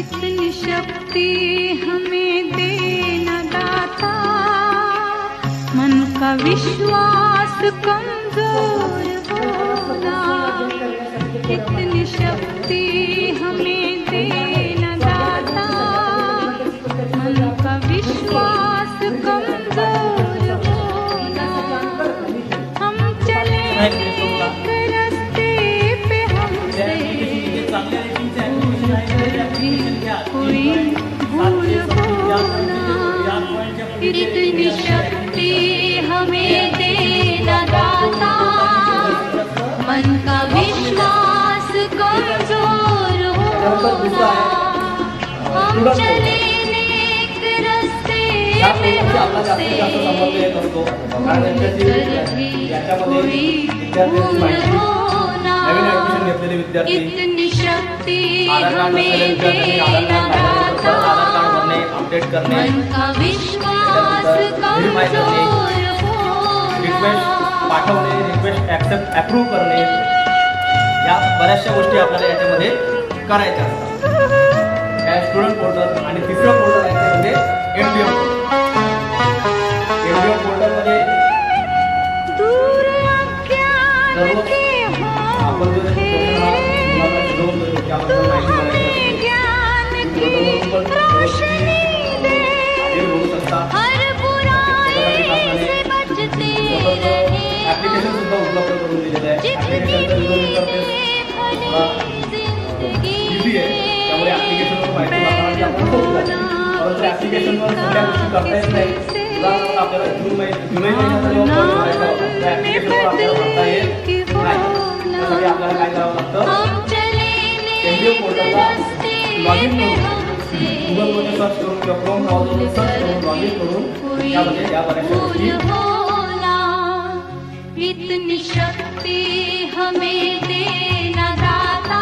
इतनी शक्ति हमें देना दाता, मन का विश्वास कमजोर होना। इतनी शक्ति हमें देना दाता, मन का विश्वास कमजोर होना। हम चले एक रास्ते पे हमसे कोई भूल होना। इतनी शक्ति हमें देना दाता, मन का विश्वास कमजोर होना। हम चले नेक रास्ते पे हमसे कोई भूल होना। इतनी शक्ति हमें देना दाता, मन का विश्वास कमजोर होना। पाठवणे, रिक्वेस्ट ऍक्सेप्ट अप्रूव्ह करणे, या बऱ्याचशा गोष्टी आपल्याला याच्यामध्ये करायच्या असतात. स्टुडंट पोर्टल आणि तिसरं पोर्टल आहे त्यामध्ये एमडीएम पोर्टल मध्ये आपण जो ऍप्लिकेशन सुद्धा उपलब्ध करून दिलेलं आहे. इझी आहे, त्यामुळे ऍप्लिकेशनवर माहिती वापरण्याची आपण खूप झाली. परंतु ऍप्लिकेशनवर सगळ्या गोष्टी करता येत नाही. उदाहरणार्थ आपल्याला जुलै महिन्याचा जेव्हा फॉर्म भरायचा होता त्या ऍप्लिकेशनवर आपल्याला भरता येत नाही. त्यासाठी आपल्याला काय करावं लागतं, एमडीओ पोर्टलला लॉग इन करून गुगलमध्ये सर्च करून किंवा क्रोम ब्राउझरवर सर्च करून लॉग इन करून यामध्ये या बऱ्याचशा गोष्टी. इतनी शक्ति हमें दे